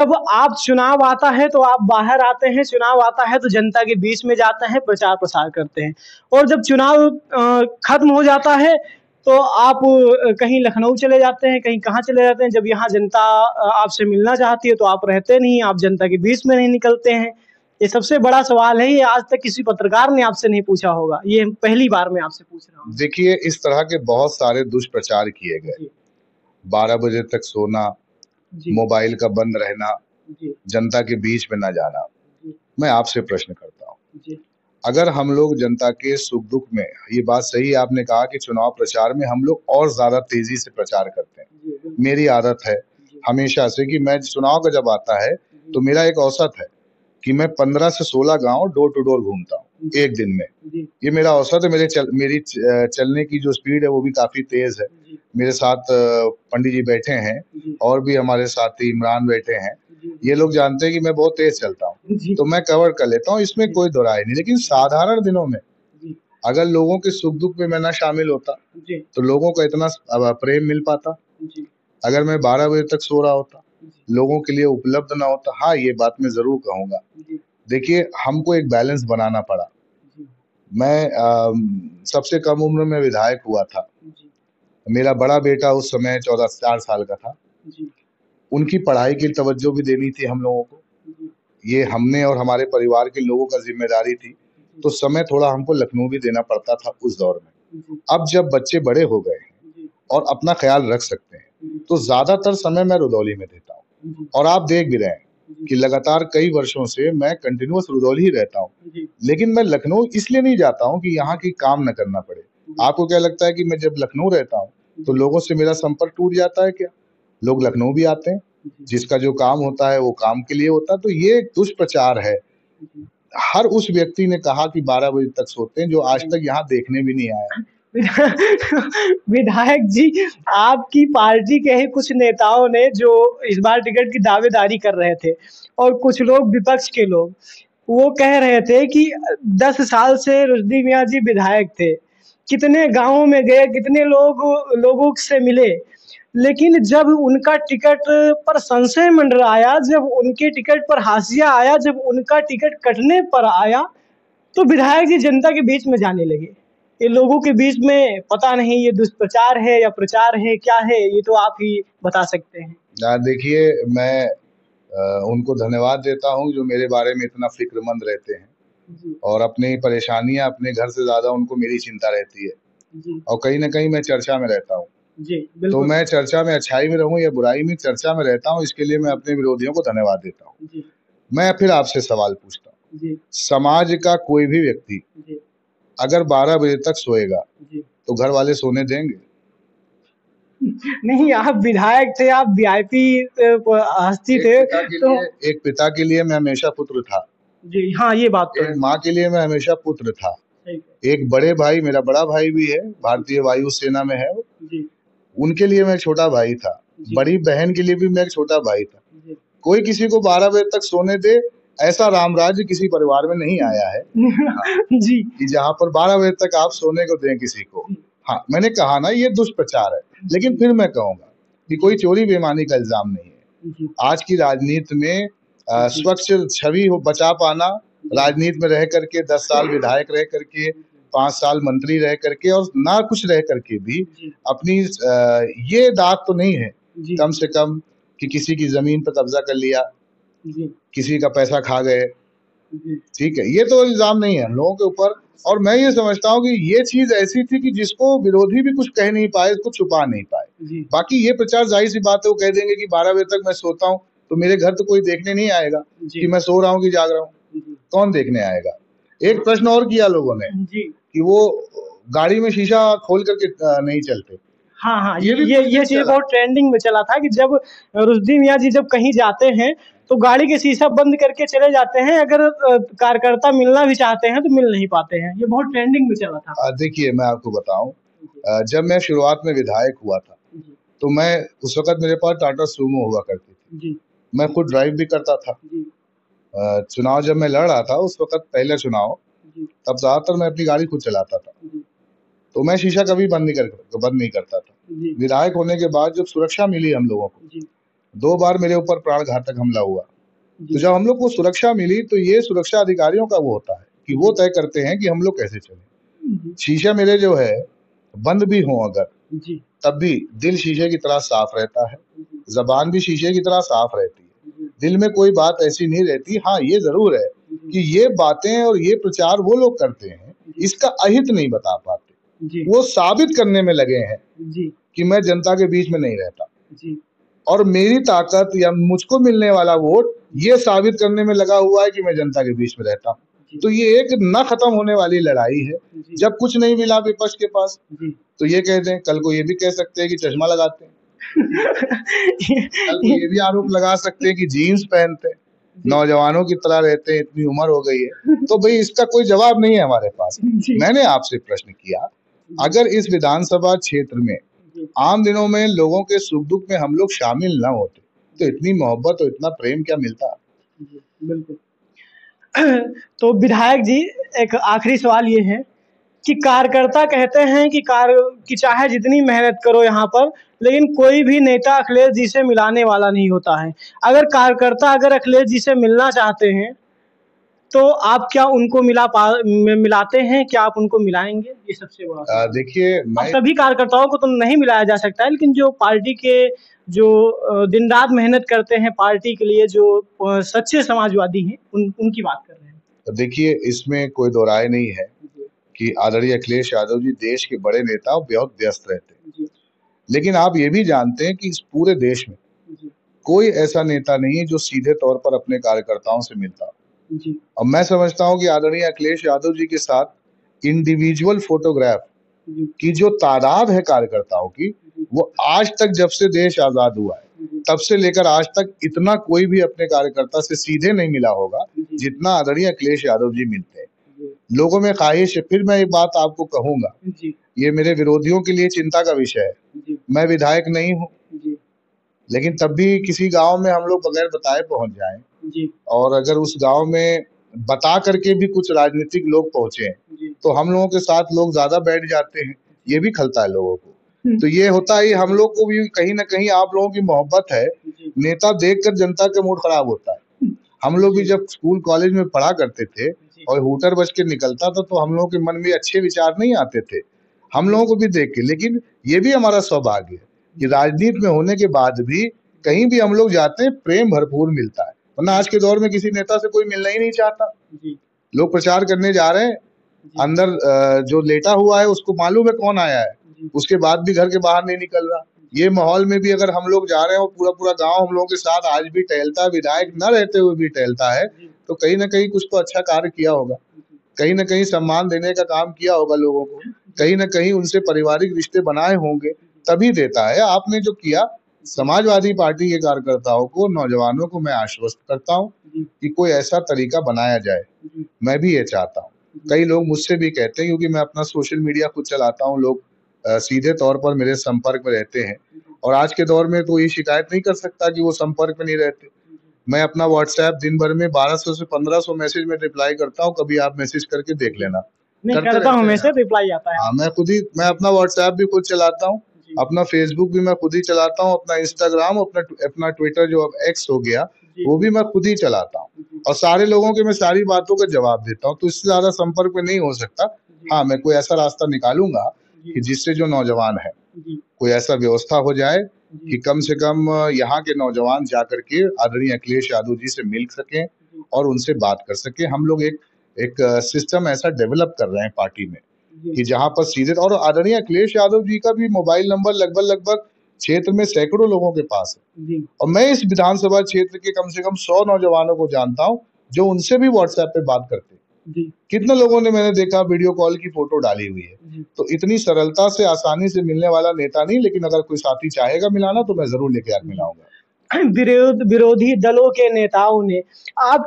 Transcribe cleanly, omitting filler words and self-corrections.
जब आप चुनाव आता है तो आप बाहर आते हैं, चुनाव आता है तो जनता के बीच में जाते हैं, प्रचार-प्रसार करते हैं। और जब चुनाव खत्म हो जाता है तो आप कहीं लखनऊ चले जाते हैं, कहीं कहाँ चले जाते हैं। जब यहाँ जनता आपसे मिलना चाहती है तो आप रहते नहीं, आप जनता के बीच में नहीं निकलते हैं। ये सबसे बड़ा सवाल है, ये आज तक किसी पत्रकार ने आपसे नहीं पूछा होगा। ये पहली बार मैं आपसे पूछ रहा हूँ। देखिए, इस तरह के बहुत सारे दुष्प्रचार किए गए। जी। 12 बजे तक सोना, जी। मोबाइल का बंद रहना, जी। जनता के बीच में ना जाना। जी। मैं आपसे प्रश्न करता हूँ, जी। अगर हम लोग जनता के सुख-दुख में, ये बात सही आपने कहा कि चुनाव प्रचार में हम लोग और ज़्यादा तेज़ी से प्रचार करते हैं। जी, बिल्कुल। मेरी आदत है जी। हमेशा से कि मैं चुनाव का जब आता है, तो मेरा एक औसत है कि मैं 15 से 16 गाँव डोर टू डोर घूमता हूँ, जी। 1 दिन में। जी। ये मेरा औसत है, मेरी चलने की जो स्पीड है वो भी काफ़ी तेज़ है। जी। मेरे साथ पंडित जी बैठे हैं जी। और भी हमारे साथी इमरान बैठे हैं। जी। ये लोग जानते हैं कि मैं बहुत तेज़ चलता हूँ, जी। तो मैं कवर कर लेता हूँ, इसमें जी। कोई दो राय नहीं। लेकिन साधारण दिनों में जी। अगर लोगों के सुख-दुख में मैं ना शामिल होता, जी। तो लोगों को इतना प्रेम मिल पाता। जी। अगर मैं 12 बजे तक सो रहा होता, जी। लोगों के लिए उपलब्ध ना होता। हाँ, ये बात मैं ज़रूर कहूँगा। जी। देखिए, हमको एक बैलेंस बनाना पड़ा। जी। मैं सबसे कम उम्र में विधायक हुआ था। जी। मेरा बड़ा बेटा उस समय 4 साल का था। जी। उनकी पढ़ाई की तवज्जो भी देनी थी हम लोगों को। जी। ये हमने और हमारे परिवार के लोगों का ज़िम्मेदारी थी। तो समय थोड़ा हमको लखनऊ भी देना पड़ता था उस दौर में। जी। अब जब बच्चे बड़े हो गए हैं जी। और अपना ख़्याल रख सकते हैं, जी। तो ज़्यादातर समय मैं रुदौली में देता हूँ। जी। और आप देख भी रहे हैं जी। कि लगातार कई वर्षों से मैं कंटिन्यूअस रुदौली ही रहता हूँ। जी। लेकिन मैं लखनऊ इसलिए नहीं जाता हूँ कि यहाँ की काम ना करना पड़े। जी। आपको क्या लगता है कि मैं जब लखनऊ रहता हूँ, तो लोगों से मेरा संपर्क टूट जाता है क्या? लोग लखनऊ भी आते हैं, जी। जिसका जो काम होता है वो काम के लिए होता है। तो ये एक दुष्प्रचार है। जी। हर उस व्यक्ति ने कहा कि 12 बजे तक सोते हैं, जो आज तक यहाँ देखने भी नहीं आया। विधायक जी, आपकी पार्टी के ही कुछ नेताओं ने जो इस बार टिकट की दावेदारी कर रहे थे और कुछ लोग विपक्ष के लोग, वो कह रहे थे कि 10 साल से रुश्दी मियाँ जी विधायक थे। कितने गाँवों में गए, कितने लोगों से मिले, लेकिन जब उनका टिकट पर संशय मंडराया, जब उनके टिकट पर हाशिया आया, जब उनका टिकट कटने पर आया, तो विधायक जी जनता के बीच में जाने लगे। ये लोगों के बीच में पता नहीं ये दुष्प्रचार है या प्रचार है, क्या है? ये तो आप ही बता सकते हैं। देखिए, मैं उनको धन्यवाद देता हूँ जो मेरे बारे में इतना फ़िक्रमंद रहते हैं जी। और अपनी परेशानियाँ अपने घर से ज़्यादा उनको मेरी चिंता रहती है। जी। और कहीं न कहीं मैं चर्चा में रहता हूँ। जी, तो बिल्कुल। मैं चर्चा में अच्छाई में रहूँ या बुराई में, चर्चा में रहता हूँ, इसके लिए मैं अपने विरोधियों को धन्यवाद देता हूँ। जी। मैं फिर आपसे सवाल पूछता हूँ, जी। समाज का कोई भी व्यक्ति जी। अगर 12 बजे तक सोएगा, जी। तो घर वाले सोने देंगे? नहीं, आप विधायक थे, आप वीआईपी हस्ती थे, तो एक पिता के लिए मैं हमेशा पुत्र था। जी, हाँ, ये बात तो एक है। माँ के लिए मैं हमेशा पुत्र था। सही है। एक बड़े भाई, मेरा बड़ा भाई भी है, भारतीय वायु सेना में है वो, जी। उनके लिए मैं छोटा भाई था। जी। बड़ी बहन के लिए भी मैं एक छोटा भाई था। जी। कोई किसी को 12 बजे तक सोने दे, ऐसा रामराज्य किसी परिवार में नहीं आया है। हाँ, जी। कि जहाँ पर 12 बजे तक आप सोने को दें किसी को। जी। हाँ, मैंने कहा ना ये दुष्प्रचार है। लेकिन जी। फिर मैं कहूँगा कि कोई चोरी बेईमानी का इल्ज़ाम नहीं है। जी। आज की राजनीति में जी। स्वच्छ छवि हो बचा पाना, राजनीति में रह कर के 10 साल विधायक रह कर के, 5 साल मंत्री रह कर के और ना कुछ रह कर के भी जी। अपनी ये दाग तो नहीं है, जी। कम से कम कि किसी की ज़मीन पे कब्ज़ा कर लिया, जी। किसी का पैसा खा गए, जी। ठीक है? ये तो इल्ज़ाम नहीं है हम लोगों के ऊपर। और मैं ये समझता हूँ कि ये चीज़ ऐसी थी कि जिसको विरोधी भी कुछ कह नहीं पाए, इसको छुपा नहीं पाए। जी। बाकी ये प्रचार ज़ाहिर-सी बात है, वो कह देंगे कि 12 बजे तक मैं सोता हूँ, तो मेरे घर तो कोई देखने नहीं आएगा जी। कि मैं सो रहा हूँ कि जाग रहा हूँ। जी। कौन देखने आएगा? एक प्रश्न और किया लोगों ने जी। कि वो गाड़ी में शीशा खोल कर के नहीं चलते। हाँ, हाँ, ये भी ये कुछ दिन चीज़ चला। बहुत ट्रेंडिंग में चला था कि जब रुश्दी मियाँ जी जब कहीं जाते हैं, तो गाड़ी के शीशा बंद करके चले जाते हैं। अगर कार्यकर्ता मिलना भी चाहते हैं, तो मिल नहीं पाते हैं। ये बहुत ट्रेंडिंग में चला था। देखिए मैं आपको बताऊँ, जी। जब मैं शुरुआत में विधायक हुआ था, जी। तो मैं उस वक़्त मेरे पास टाटा सूमो हुआ करती थी। जी। मैं खुद ड्राइव भी करता था। जी। चुनाव जब मैं लड़ रहा था उस वक़्त पहला चुनाव, जी। तब ज़्यादातर मैं अपनी गाड़ी खुद चलाता था। जी। तो मैं शीशा कभी बंद नहीं करता था। जी। विधायक होने के बाद जब सुरक्षा मिली हम लोगों को, जी। 2 बार मेरे ऊपर प्राण घातक हमला हुआ। तो जब हम लोग को सुरक्षा मिली तो ये सुरक्षा अधिकारियों का वो होता है कि वो तय करते हैं कि हम लोग कैसे चलें। शीशा मेरे जो है बंद भी हों अगर तब भी दिल शीशे की तरह साफ रहता है, ज़बान भी शीशे की तरह साफ रहती है। दिल में कोई बात ऐसी नहीं रहती। हाँ, ये ज़रूर है कि ये बातें और ये प्रचार वो लोग करते हैं, इसका अहित नहीं बता पाते। वो साबित करने में लगे हैं कि मैं जनता के बीच में नहीं रहता। और मेरी ताकत या मुझको मिलने वाला वोट ये साबित करने में लगा हुआ है कि मैं जनता के बीच में रहता हूँ। तो ये एक न खत्म होने वाली लड़ाई है। जब कुछ नहीं मिला विपक्ष के पास तो ये कहते हैं, कल को ये भी कह सकते हैं कि चश्मा लगाते हैं। कल को ये भी आरोप लगा सकते हैं कि जीन्स पहनते हैं, नौजवानों की तरह रहते हैं, इतनी उम्र हो गई है। तो भाई इसका कोई जवाब नहीं है हमारे पास। मैंने आपसे प्रश्न किया, अगर इस विधानसभा क्षेत्र में आम दिनों में लोगों के सुख दुख में हम लोग शामिल न होते तो इतनी मोहब्बत और इतना प्रेम क्या मिलता? बिल्कुल। तो विधायक जी, एक आखिरी सवाल ये है कि कार्यकर्ता कहते हैं कि चाहे जितनी मेहनत करो यहाँ पर, लेकिन कोई भी नेता अखिलेश जी से मिलाने वाला नहीं होता है। अगर कार्यकर्ता अखिलेश जी से मिलना चाहते हैं तो आप क्या उनको मिलाते हैं? क्या आप उनको मिलाएंगे? ये सबसे बड़ा देखिए, सभी कार्यकर्ताओं को तो नहीं मिलाया जा सकता है, लेकिन जो पार्टी के जो दिन रात मेहनत करते हैं पार्टी के लिए, जो सच्चे समाजवादी हैं, उनकी बात कर रहे हैं। देखिए, इसमें कोई दो राय नहीं है कि आदरणीय अखिलेश यादव जी देश के बड़े नेता और बहुत व्यस्त रहते हैं। लेकिन आप ये भी जानते हैं कि इस पूरे देश में कोई ऐसा नेता नहीं है जो सीधे तौर पर अपने कार्यकर्ताओं से मिलता। और मैं समझता हूँ कि आदरणीय अखिलेश यादव जी के साथ इंडिविजुअल फोटोग्राफ की जो तादाद है कार्यकर्ताओं की, वो आज तक जब से देश आजाद हुआ है तब से लेकर आज तक इतना कोई भी अपने कार्यकर्ता से सीधे नहीं मिला होगा जितना आदरणीय अखिलेश यादव जी मिलते हैं। लोगों में ख्वाहिश है, फिर मैं एक बात आपको कहूंगा, ये मेरे विरोधियों के लिए चिंता का विषय है। मैं विधायक नहीं हूँ, लेकिन तब भी किसी गांव में हम लोग बगैर बताए पहुंच जाएं और अगर उस गांव में बता करके भी कुछ राजनीतिक लोग पहुंचे तो हम लोगों के साथ लोग ज्यादा बैठ जाते हैं। ये भी खलता है लोगों को। तो ये होता है, हम लोग को भी कहीं ना कहीं आप लोगों की मोहब्बत है। नेता देखकर जनता का मूड खराब होता है। हम लोग भी जब स्कूल कॉलेज में पढ़ा करते थे और हूटर बज के निकलता था तो हम लोगों के मन में अच्छे विचार नहीं आते थे हम लोगों को भी देख के। लेकिन ये भी हमारा सौभाग्य है कि राजनीति में होने के बाद भी कहीं भी हम लोग जाते हैं प्रेम भरपूर मिलता है। वरना आज के दौर में किसी नेता से कोई मिलना ही नहीं चाहता। लोग प्रचार करने जा रहे हैं, अंदर जो लेटा हुआ है उसको मालूम है कौन आया है, उसके बाद भी घर के बाहर नहीं निकल रहा। ये माहौल में भी अगर हम लोग जा रहे हैं और पूरा पूरा गांव हम लोगों के साथ आज भी टहलता है, विधायक न रहते हुए भी टहलता है, तो कहीं ना कहीं कुछ तो अच्छा कार्य किया होगा, कहीं ना कहीं सम्मान देने का काम किया होगा लोगों को, कहीं ना कहीं उनसे पारिवारिक रिश्ते बनाए होंगे, तभी देता है। आपने जो किया, समाजवादी पार्टी के कार्यकर्ताओं को, नौजवानों को मैं आश्वस्त करता हूँ कि कोई ऐसा तरीका बनाया जाए। मैं भी ये चाहता हूँ। कई लोग मुझसे भी कहते हैं, क्योंकि मैं अपना सोशल मीडिया खुद चलाता हूँ, लोग सीधे तौर पर मेरे संपर्क में रहते हैं और आज के दौर में कोई शिकायत नहीं कर सकता कि वो संपर्क में नहीं रहते। मैं अपना व्हाट्सएप दिन भर में 1200 से 1500 मैसेज में रिप्लाई करता हूँ। कभी आप मैसेज करके देख लेना। करता हूँ, मैसेज रिप्लाई आता है। हाँ, मैं अपना व्हाट्सएप भी खुद चलाता हूँ, अपना फेसबुक भी मैं खुद ही चलाता हूँ, अपना इंस्टाग्राम, अपना ट्विटर जो अब एक्स हो गया वो भी मैं खुद ही चलाता हूँ और सारे लोगों के मैं सारी बातों का जवाब देता हूँ। तो इससे ज्यादा संपर्क में नहीं हो सकता। हाँ, मैं कोई ऐसा रास्ता निकालूंगा कि जिससे जो नौजवान है कोई ऐसा व्यवस्था हो जाए कि कम से कम यहाँ के नौजवान जाकर के आदरणीय अखिलेश यादव जी से मिल सकें और उनसे बात कर सकें। हम लोग एक सिस्टम ऐसा डेवलप कर रहे हैं पार्टी में कि जहाँ पर सीधे, और आदरणीय अखिलेश यादव जी का भी मोबाइल नंबर लगभग क्षेत्र में सैकड़ों लोगों के पास है और मैं इस विधानसभा क्षेत्र के कम से कम 100 नौजवानों को जानता हूँ जो उनसे भी व्हाट्सएप पे बात करते हैं। कितने लोगों ने मैंने देखा वीडियो कॉल की फोटो डाली हुई है। तो इतनी सरलता से आसानी से मिलने वाला नेता नहीं, लेकिन अगर कोई साथी चाहेगा मिलाना तो मैं जरूर लेके आकर मिलाऊंगा। विरोधी दलों के नेताओं ने आप